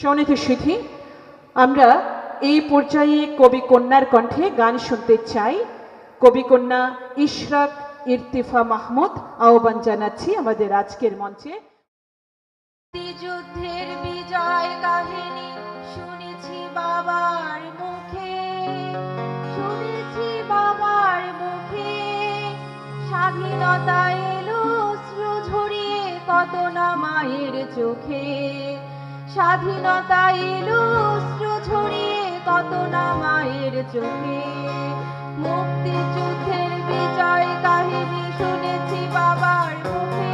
সম্মানিত সুধী, আমরা এই পর্যায়ে কবি কন্যার কণ্ঠে গান শুনতে চাই। কবি কন্যা ইশরাক ইরতিফা মাহমুদ আহ্বান জানাচ্ছি আমাদের আজকের মঞ্চে। যুদ্ধের বিজয় কাহিনী শুনেছি বাবার মুখে, শুনেছি বাবার মুখে। স্বাধীনতা এলো অশ্রু ঝরিয়ে কত না মায়ের চোখে, স্বাধীনতা এলো অশ্রু ঝরিয়ে কত না মায়ের চোখে। মুক্তিযুদ্ধের বিজয় কাহিনী শুনেছি বাবার মুখে,